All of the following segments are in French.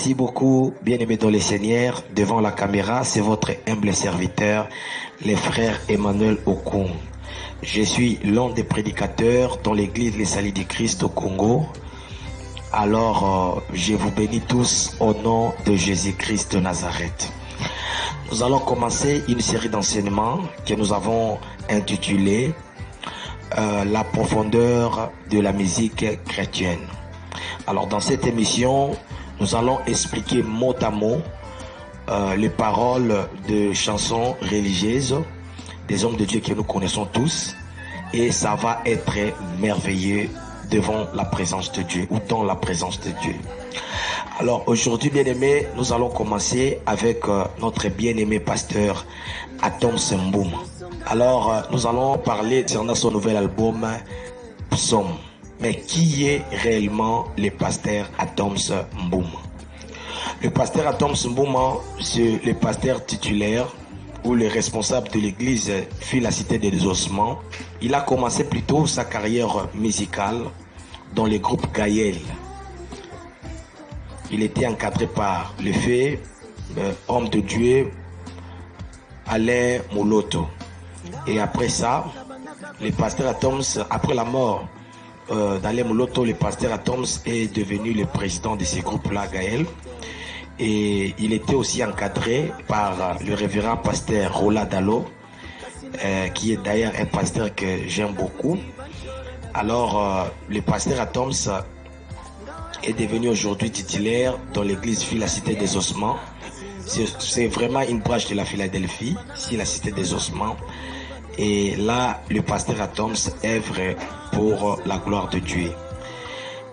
Merci beaucoup, bien-aimés dans les Seigneurs. Devant la caméra, c'est votre humble serviteur, les frères Emmanuel Okung. Je suis l'un des prédicateurs dans l'église Les Salis du Christ au Congo. Alors, je vous bénis tous au nom de Jésus-Christ de Nazareth. Nous allons commencer une série d'enseignements que nous avons intitulée La profondeur de la musique chrétienne. Alors, dans cette émission, nous allons expliquer mot à mot les paroles de chansons religieuses des hommes de Dieu que nous connaissons tous, et ça va être merveilleux devant la présence de Dieu ou dans la présence de Dieu. Alors aujourd'hui, bien-aimés, nous allons commencer avec notre bien-aimé pasteur Atomse Mboum. Alors nous allons parler sur son nouvel album Psaume. Mais qui est réellement le pasteur Atomse Mboum? Le pasteur Atomse Mboum, c'est le pasteur titulaire ou le responsable de l'église fut la cité des ossements. Il a commencé plutôt sa carrière musicale dans le groupe Gaël. Il était encadré par le fait homme de Dieu Alain Mouloto. Et après ça, le pasteur Atomse, après la mort d'Alain Mouloto, le pasteur Atomse est devenu le président de ce groupe-là, Gaël. Et il était aussi encadré par le révérend pasteur Roland Dalo, qui est d'ailleurs un pasteur que j'aime beaucoup. Alors, le pasteur Atomse est devenu aujourd'hui titulaire dans l'église fille la cité des ossements. C'est vraiment une branche de la Philadelphie, ici la cité des ossements. Et là, le pasteur Atomse œuvre pour la gloire de Dieu.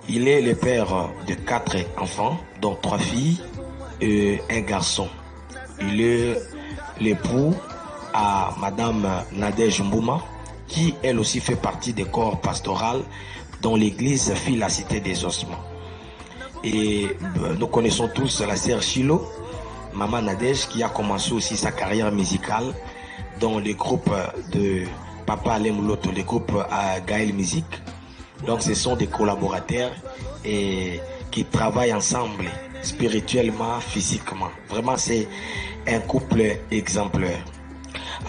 Il est le père de 4 enfants, dont 3 filles et un garçon. Il est l'époux à madame Nadège Mbouma, qui elle aussi fait partie des corps pastoral dans l'église fille la cité des ossements. Et nous connaissons tous la sœur Chilo, maman Nadège, qui a commencé aussi sa carrière musicale dans le groupe de Papa Alain Mouloto, le groupe Gaël Musique. Donc ce sont des collaborateurs et qui travaillent ensemble spirituellement, physiquement. Vraiment, c'est un couple exemplaire.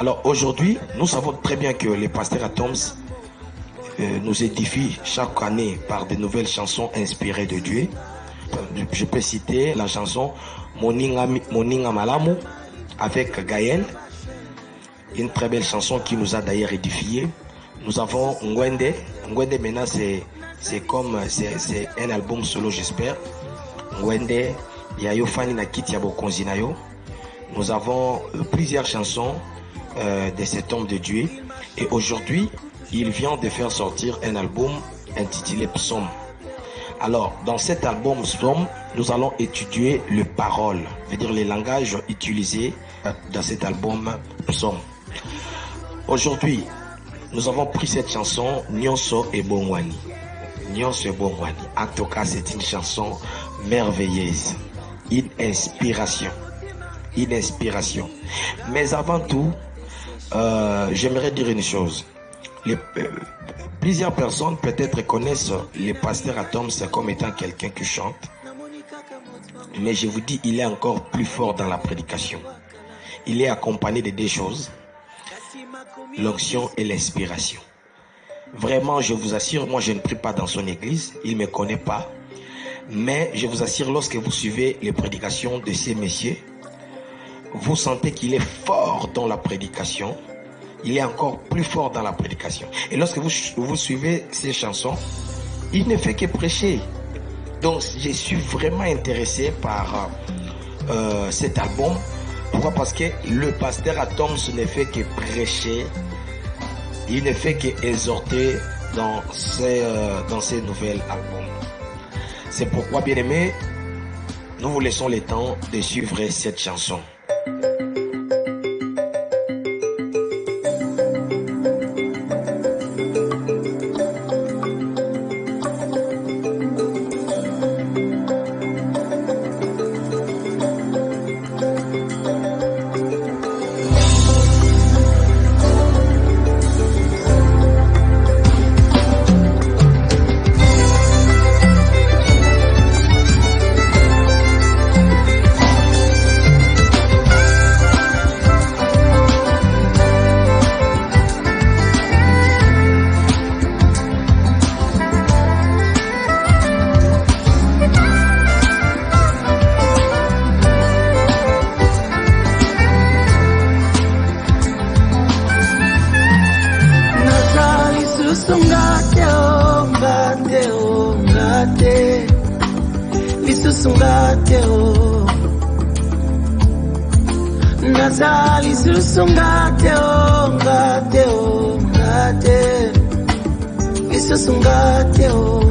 Alors aujourd'hui, nous savons très bien que le pasteur Atomse nous édifie chaque année par de nouvelles chansons inspirées de Dieu. Je peux citer la chanson Moninga Malamu avec Gaël, une très belle chanson qui nous a d'ailleurs édifié. Nous avons Ngwende. Ngwende maintenant c'est un album solo, j'espère. Ngwende, Yayo Fani na Kiti Yabokonzi na yo. Nous avons plusieurs chansons de cet homme de Dieu. Et aujourd'hui, il vient de faire sortir un album intitulé Psaume. Alors, dans cet album Psaume, nous allons étudier les paroles, c'est-à-dire les langages utilisés dans cet album Psaume. Aujourd'hui, nous avons pris cette chanson Nyonso et Bongwani. Nyonso et Bongwani. En tout cas, c'est une chanson merveilleuse, une inspiration. Mais avant tout, j'aimerais dire une chose. Plusieurs personnes peut-être connaissent le pasteur Atomse comme étant quelqu'un qui chante, mais je vous dis, il est encore plus fort dans la prédication. Il est accompagné de 2 choses, l'onction et l'inspiration. Vraiment, je vous assure, moi je ne prie pas dans son église, il ne me connaît pas. Mais je vous assure, lorsque vous suivez les prédications de ces messieurs, vous sentez qu'il est fort dans la prédication. Il est encore plus fort dans la prédication. Et lorsque vous suivez ces chansons, il ne fait que prêcher. Donc, je suis vraiment intéressé par cet album. Pourquoi? Parce que le pasteur Atomse ne fait que prêcher. Il ne fait que exhorter dans ces nouvelles albums. C'est pourquoi, bien aimés, nous vous laissons le temps de suivre cette chanson. sungateo, nazali sungateo, ngateo, ngate, isu sungateo.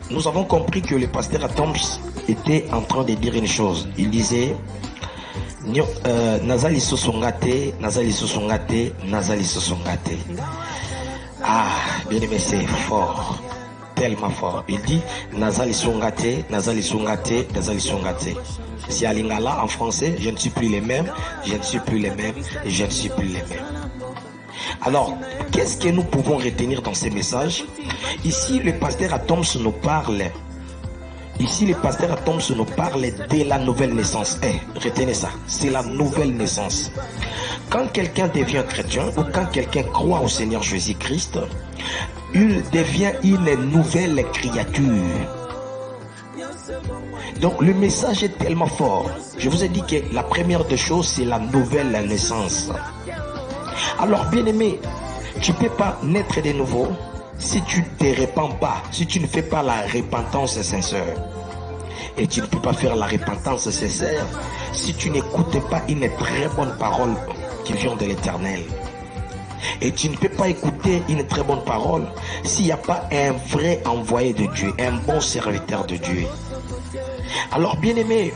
Nous avons compris que le pasteur Atoms était en train de dire une chose. Il disait Nazali Sosongate, Nazali Sosongate, Nazali Sosongate. Ah, bien aimé, c'est fort, tellement fort. Il dit Nazali Songate, Nazali Songate, Nazali Songate. Si à Lingala en français, je ne suis plus les mêmes, je ne suis plus les mêmes, et je ne suis plus les mêmes. Alors, qu'est-ce que nous pouvons retenir dans ces messages? Ici, le pasteur Atoms nous parle. Ici, le pasteur Atoms nous parle de la nouvelle naissance. Retenez ça, c'est la nouvelle naissance. Quand quelqu'un devient chrétien ou quand quelqu'un croit au Seigneur Jésus-Christ, il devient une nouvelle créature. Donc, le message est tellement fort. Je vous ai dit que la première des choses, c'est la nouvelle naissance. Alors, bien aimé, tu ne peux pas naître de nouveau si tu ne te répands pas, si tu ne fais pas la repentance sincère. Et tu ne peux pas faire la repentance sincère si tu n'écoutes pas une très bonne parole qui vient de l'Éternel. Et tu ne peux pas écouter une très bonne parole s'il n'y a pas un vrai envoyé de Dieu, un bon serviteur de Dieu. Alors, bien aimé,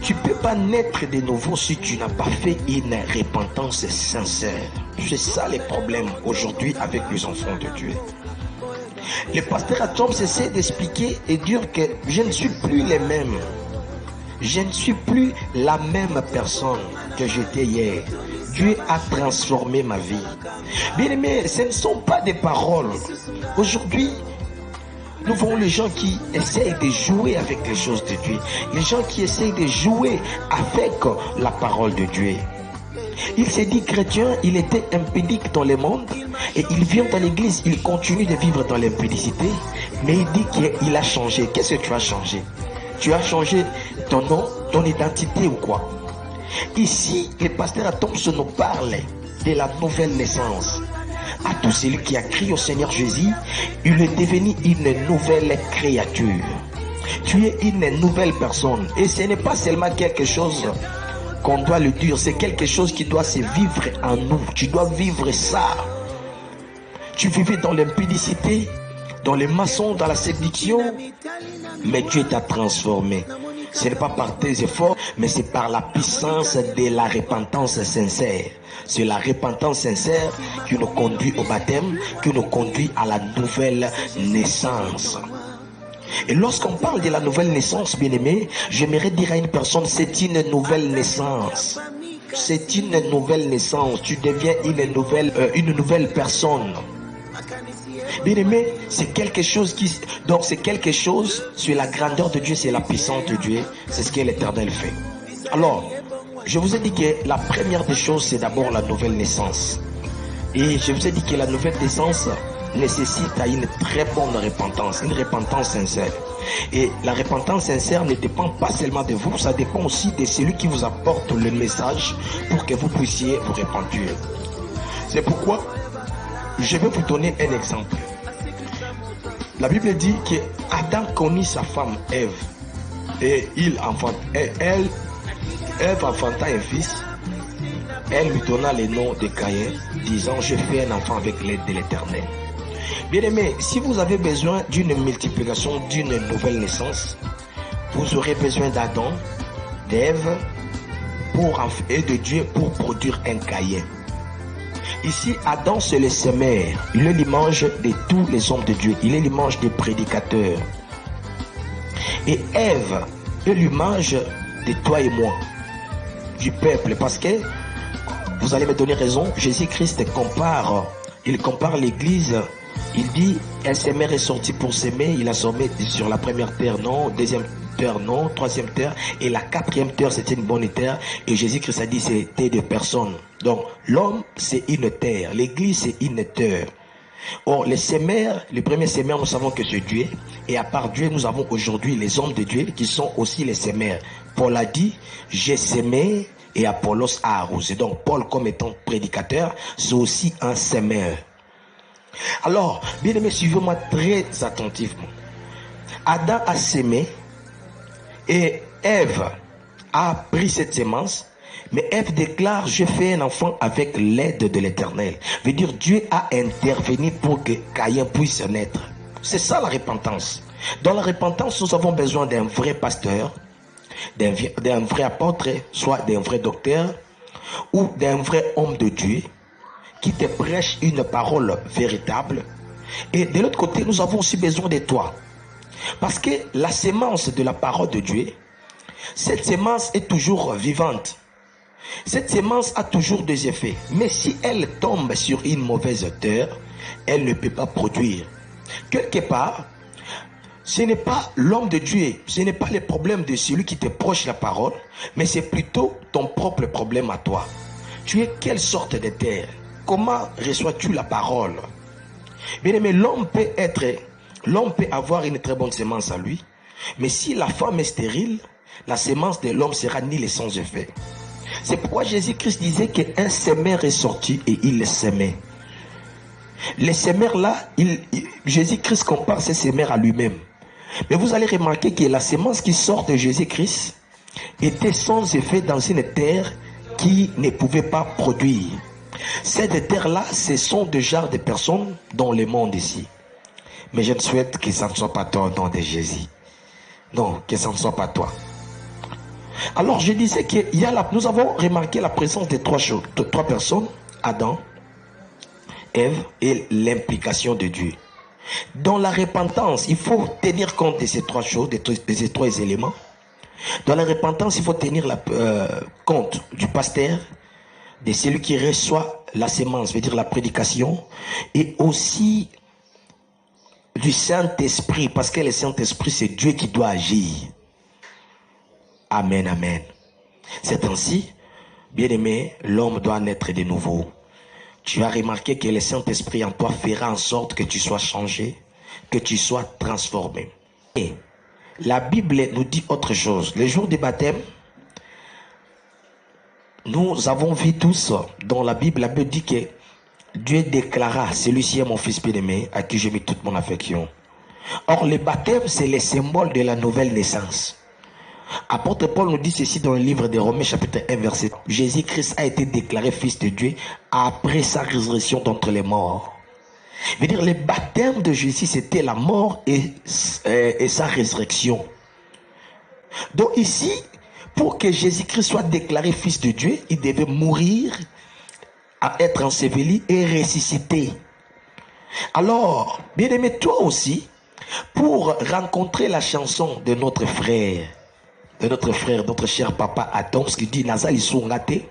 tu ne peux pas naître de nouveau si tu n'as pas fait une repentance sincère. C'est ça le problème aujourd'hui avec les enfants de Dieu. Le pasteur Atoms essaie d'expliquer et dire que je ne suis plus les mêmes. Je ne suis plus la même personne que j'étais hier. Dieu a transformé ma vie. Bien aimé, ce ne sont pas des paroles. Aujourd'hui, nous voyons les gens qui essayent de jouer avec les choses de Dieu. Les gens qui essayent de jouer avec la parole de Dieu. Il s'est dit chrétien, il était impudique dans le monde et il vient dans l'église, il continue de vivre dans l'impudicité, mais il dit qu'il a changé. Qu'est-ce que tu as changé? Tu as changé ton nom, ton identité ou quoi? Ici, le pasteur Atoms nous parle de la nouvelle naissance. À tout celui qui a crié au Seigneur Jésus, il est devenu une nouvelle créature. Tu es une nouvelle personne et ce n'est pas seulement quelque chose qu'on doit le dire, c'est quelque chose qui doit se vivre en nous. Tu dois vivre ça. Tu vivais dans l'impudicité, dans les maçons, dans la séduction, mais Dieu t'a transformé. Ce n'est pas par tes efforts, mais c'est par la puissance de la repentance sincère. C'est la repentance sincère qui nous conduit au baptême, qui nous conduit à la nouvelle naissance. Et lorsqu'on parle de la nouvelle naissance, bien-aimé, j'aimerais dire à une personne, c'est une nouvelle naissance. C'est une nouvelle naissance. Tu deviens une nouvelle personne. Bien-aimé, c'est quelque chose qui... Donc c'est quelque chose, c'est la grandeur de Dieu, c'est la puissance de Dieu. C'est ce que l'Éternel fait. Alors, je vous ai dit que la première des choses, c'est d'abord la nouvelle naissance. Et je vous ai dit que la nouvelle naissance nécessite une très bonne repentance, une repentance sincère. Et la repentance sincère ne dépend pas seulement de vous, ça dépend aussi de celui qui vous apporte le message pour que vous puissiez vous repentir. C'est pourquoi je vais vous donner un exemple. La Bible dit que Adam connut sa femme Ève et Ève enfanta un fils. Elle lui donna le nom de Caïn, disant je fais un enfant avec l'aide de l'Éternel. Bien aimé, si vous avez besoin d'une multiplication, d'une nouvelle naissance, vous aurez besoin d'Adam, d'Ève et de Dieu pour produire un Caïn. Ici, Adam, c'est le semeur. Il est l'image de tous les hommes de Dieu. Il est l'image des prédicateurs. Et Ève est l'image de toi et moi, du peuple. Parce que, vous allez me donner raison, Jésus-Christ compare l'église. Il dit, un semeur est sorti pour s'aimer. Il a semé sur la première terre, non. Deuxième terre, non. Troisième terre. Et la quatrième terre, c'était une bonne terre. Et Jésus-Christ a dit, c'était des personnes. Donc, l'homme, c'est une terre. L'église, c'est une terre. Or, les semeurs, les premiers semeurs, nous savons que c'est Dieu. Et à part Dieu, nous avons aujourd'hui les hommes de Dieu qui sont aussi les semeurs. Paul a dit, j'ai semé et Apollos a arrosé. Donc Paul, comme étant prédicateur, c'est aussi un semeur. Alors, bien aimé, suivez-moi très attentivement. Adam a semé et Ève a pris cette semence, mais Ève déclare, je fais un enfant avec l'aide de l'Éternel. Veut dire, Dieu a intervenu pour que Caïn puisse naître. C'est ça la repentance. Dans la repentance, nous avons besoin d'un vrai pasteur, d'un vrai apôtre, soit d'un vrai docteur, ou d'un vrai homme de Dieu, qui te prêche une parole véritable. Et de l'autre côté, nous avons aussi besoin de toi. Parce que la sémence de la parole de Dieu, cette sémence est toujours vivante. Cette sémence a toujours des effets. Mais si elle tombe sur une mauvaise terre, elle ne peut pas produire. Quelque part, ce n'est pas l'homme de Dieu, ce n'est pas le problème de celui qui te prêche la parole, mais c'est plutôt ton propre problème à toi. Tu es quelle sorte de terre? Comment reçois-tu la parole? Bien aimé, l'homme peut avoir une très bonne sémence à lui, mais si la femme est stérile, la sémence de l'homme sera nulle sans effet. C'est pourquoi Jésus-Christ disait qu'un semeur est sorti et il semait. Les semeurs là, Jésus-Christ compare ces semeurs à lui-même. Mais vous allez remarquer que la sémence qui sort de Jésus-Christ était sans effet dans une terre qui ne pouvait pas produire. Cette terre-là, ce sont des genres de personnes dans le monde ici. Mais je ne souhaite que ça ne soit pas toi au nom de Jésus. Non, que ça ne soit pas toi. Alors je disais que nous avons remarqué la présence de trois personnes, Adam, Ève et l'implication de Dieu. Dans la repentance, il faut tenir compte de ces trois choses, de ces trois éléments. Dans la repentance, il faut tenir compte du pasteur, de celui qui reçoit la sémence, veut dire la prédication, et aussi du Saint-Esprit, parce que le Saint-Esprit, c'est Dieu qui doit agir. Amen, amen. C'est ainsi, bien aimé, l'homme doit naître de nouveau. Tu as remarqué que le Saint-Esprit en toi fera en sorte que tu sois changé, que tu sois transformé. Et la Bible nous dit autre chose. Le jour du baptême, nous avons vu tous dans la Bible dit que Dieu déclara, celui-ci est mon fils bien-aimé, à qui j'ai mis toute mon affection. Or, le baptême, c'est le symbole de la nouvelle naissance. Apôtre Paul nous dit ceci dans le livre de Romains chapitre 1 verset. Jésus-Christ a été déclaré fils de Dieu après sa résurrection d'entre les morts. Je veux dire, le baptême de Jésus, c'était la mort et sa résurrection. Donc ici, pour que Jésus-Christ soit déclaré fils de Dieu, il devait mourir, à être enseveli et ressuscité. Alors, bien aimé, toi aussi, pour rencontrer la chanson de notre frère, notre cher papa Adam, qui dit Nazali Sungate,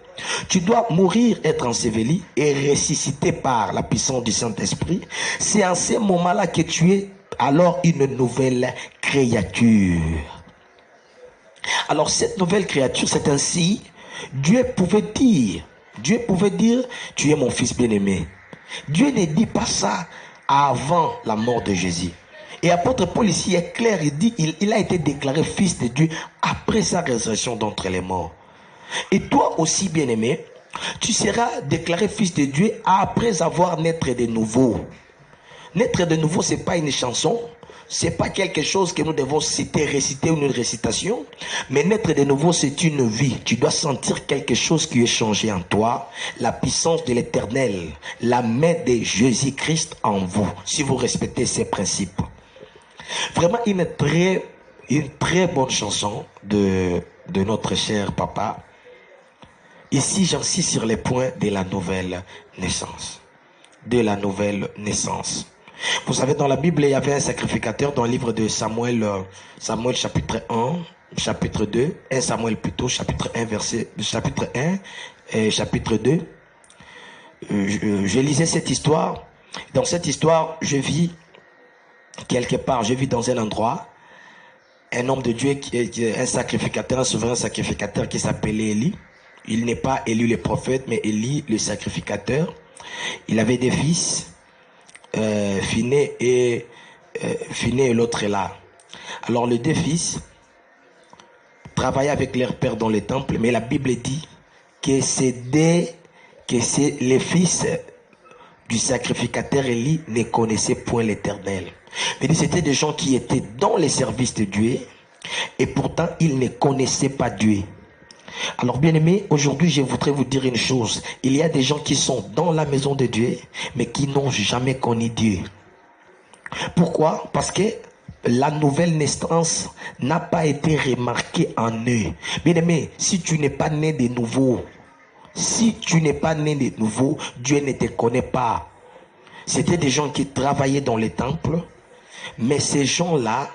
tu dois mourir, être enseveli et ressuscité par la puissance du Saint-Esprit. C'est en ce moment-là que tu es alors une nouvelle créature. Alors cette nouvelle créature, c'est ainsi, Dieu pouvait dire, tu es mon fils bien-aimé. Dieu ne dit pas ça avant la mort de Jésus. Et apôtre Paul ici est clair, il dit, il a été déclaré fils de Dieu après sa résurrection d'entre les morts. Et toi aussi, bien-aimé, tu seras déclaré fils de Dieu après avoir naître de nouveau. Naître de nouveau, ce n'est pas une chanson, ce n'est pas quelque chose que nous devons réciter une récitation, mais naître de nouveau, c'est une vie. Tu dois sentir quelque chose qui est changé en toi, la puissance de l'Éternel, la main de Jésus-Christ en vous, si vous respectez ces principes. Vraiment une très bonne chanson de notre cher papa. Ici, j'insiste sur les points de la nouvelle naissance. De la nouvelle naissance. Vous savez, dans la Bible, il y avait un sacrificateur dans le livre de Samuel chapitre 1, chapitre 2, 1 Samuel plutôt, chapitre 1, chapitre 1 et chapitre 2. Je lisais cette histoire. Dans cette histoire, je vis dans un endroit, un homme de Dieu, un sacrificateur, un souverain sacrificateur qui s'appelait Élie. Il n'est pas Élie le prophète, mais Élie le sacrificateur. Il avait des fils, Phiné et l'autre est là. Alors les deux fils, travaillaient avec leur père dans le temple, mais la Bible dit que c'est les fils du sacrificateur Élie ne connaissaient point l'Éternel. Mais c'était des gens qui étaient dans les services de Dieu et pourtant ils ne connaissaient pas Dieu. Alors bien aimé, aujourd'hui je voudrais vous dire une chose. Il y a des gens qui sont dans la maison de Dieu mais qui n'ont jamais connu Dieu. Pourquoi? Parce que la nouvelle naissance n'a pas été remarquée en eux. Bien aimé, si tu n'es pas né de nouveau, Dieu ne te connaît pas. C'était des gens qui travaillaient dans les temples, mais ces gens-là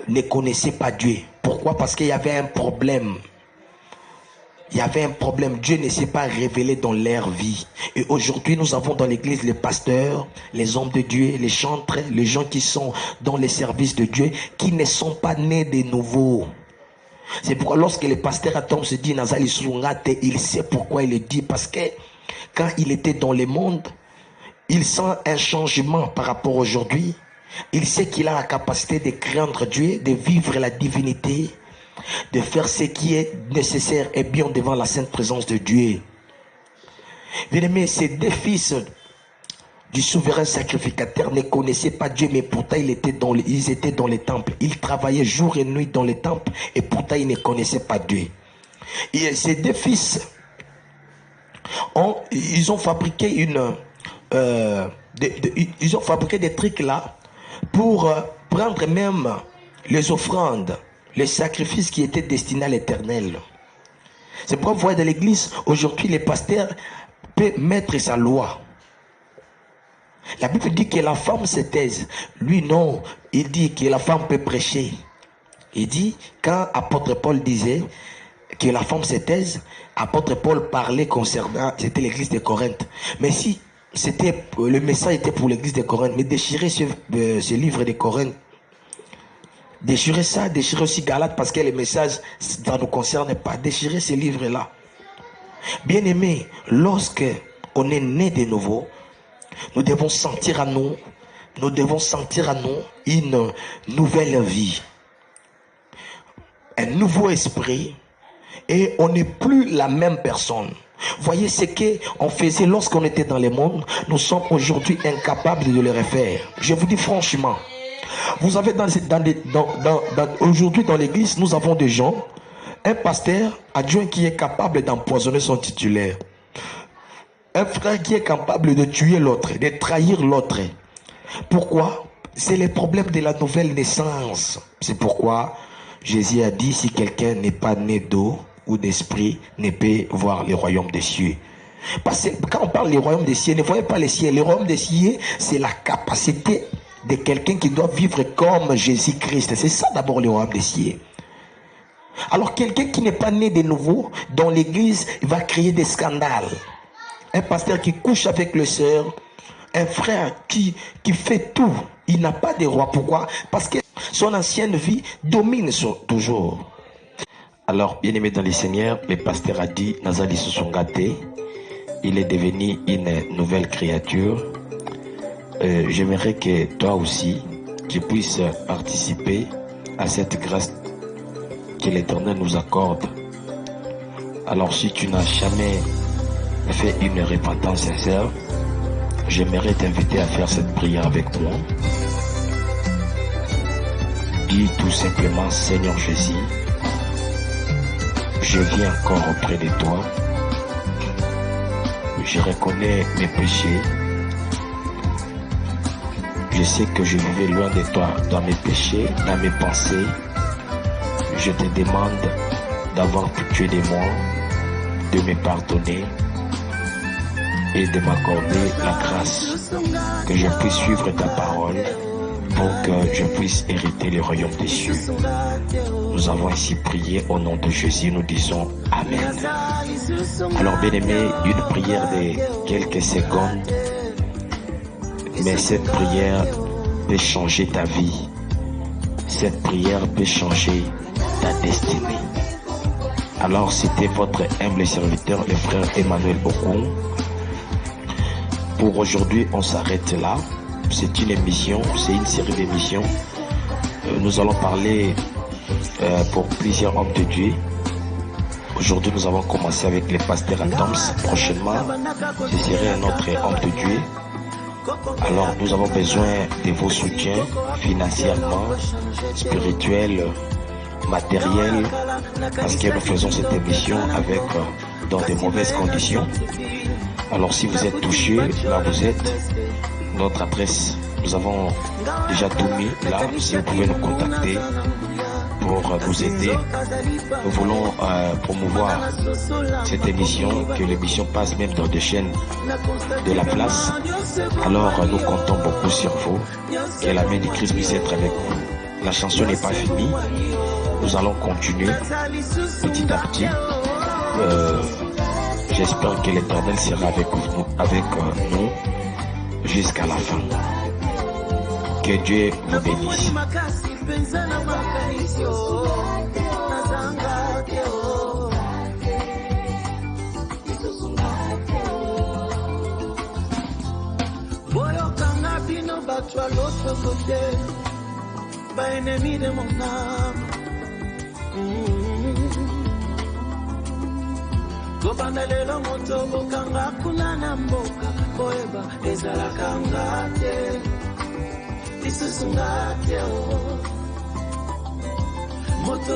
ne connaissaient pas Dieu. Pourquoi? Parce qu'il y avait un problème. Dieu ne s'est pas révélé dans leur vie. Et aujourd'hui, nous avons dans l'église les pasteurs, les hommes de Dieu, les chantres, les gens qui sont dans les services de Dieu, qui ne sont pas nés de nouveau. C'est pourquoi lorsque le pasteur Atom se dit Nazali Sungate, il sait pourquoi il le dit. Parce que quand il était dans le monde, il sent un changement par rapport à aujourd'hui. Il sait qu'il a la capacité de craindre Dieu, de vivre la divinité, de faire ce qui est nécessaire et bien devant la sainte présence de Dieu. Bien-aimés, ces deux fils du souverain sacrificateur ne connaissaient pas Dieu, mais pourtant ils étaient dans les temples. Ils travaillaient jour et nuit dans les temples et pourtant ils ne connaissaient pas Dieu. Et ces deux fils, ils ont fabriqué ils ont fabriqué des trucs là pour prendre même les offrandes, les sacrifices qui étaient destinés à l'Éternel. C'est pourquoi vous voyez dans l'église, aujourd'hui les pasteurs peuvent mettre sa loi. La Bible dit que la femme se taise. Lui non, il dit que la femme peut prêcher. Il dit, quand apôtre Paul disait que la femme se taise, apôtre Paul parlait concernant, c'était l'église de Corinthe. Mais si le message était pour l'église de Corinthe, mais déchirer ce livre de Corinthe, déchirer ça, déchirer aussi Galates, parce que le message, ça ne nous concerne pas. Déchirer ces livres-là. Bien aimé, lorsque on est né de nouveau, nous devons sentir à nous une nouvelle vie, un nouveau esprit, et on n'est plus la même personne. Voyez ce qu'on faisait lorsqu'on était dans le monde, nous sommes aujourd'hui incapables de le refaire. Je vous dis franchement, vous avez aujourd'hui dans l'église, nous avons des gens, un pasteur adjoint qui est capable d'empoisonner son titulaire. Un frère qui est capable de tuer l'autre, de trahir l'autre. Pourquoi? C'est le problème de la nouvelle naissance. C'est pourquoi Jésus a dit, si quelqu'un n'est pas né d'eau ou d'esprit, ne peut voir le royaume des cieux. Parce que quand on parle du royaume des cieux, ne voyez pas les cieux. Le royaume des cieux, c'est la capacité de quelqu'un qui doit vivre comme Jésus-Christ. C'est ça d'abord le royaume des cieux. Alors quelqu'un qui n'est pas né de nouveau, dans l'église, il va créer des scandales. Un pasteur qui couche avec le sœur, un frère qui fait tout, il n'a pas de roi. Pourquoi? Parce que son ancienne vie domine toujours. Alors, bien aimé dans les seigneurs, le pasteur a dit, Nazali Susungate, il est devenu une nouvelle créature. J'aimerais que toi aussi, tu puisses participer à cette grâce que l'Éternel nous accorde. Alors, si tu n'as jamais fait une repentance sincère, j'aimerais t'inviter à faire cette prière avec moi. Dis tout simplement, Seigneur Jésus, je viens encore auprès de toi. Je reconnais mes péchés. Je sais que je vivais loin de toi dans mes péchés, dans mes pensées. Je te demande d'avoir pitié de moi, de me pardonner et de m'accorder la grâce que je puisse suivre ta parole pour que je puisse hériter le royaume des cieux. Nous avons ainsi prié au nom de Jésus, nous disons Amen. Alors bien aimé, une prière de quelques secondes, mais cette prière peut changer ta vie. Cette prière peut changer ta destinée. Alors c'était votre humble serviteur, le frère Emmanuel Okon. Pour aujourd'hui, on s'arrête là. C'est une émission, c'est une série d'émissions. Nous allons parler pour plusieurs hommes de Dieu. Aujourd'hui, nous avons commencé avec les pasteurs Atoms. Prochainement, ce serait un autre homme de Dieu. Alors, nous avons besoin de vos soutiens financièrement, spirituels, matériels, parce que nous faisons cette émission avec dans de mauvaises conditions. Alors, si vous êtes touché, là vous êtes, notre adresse, nous avons déjà tout mis là. Si vous pouvez nous contacter pour vous aider. Nous voulons promouvoir cette émission, que l'émission passe même dans des chaînes de la place. Alors nous comptons beaucoup sur vous, que la main du Christ puisse être avec vous. La chanson n'est pas finie, nous allons continuer petit à petit. J'espère que l'Éternel sera avec nous jusqu'à la fin. Que Dieu vous bénisse. À l'autre côté, pas ennemi de mon âme. Gobanda lelo moto bokanga kunana mboka koeba ezala kangate lisusu ngate moto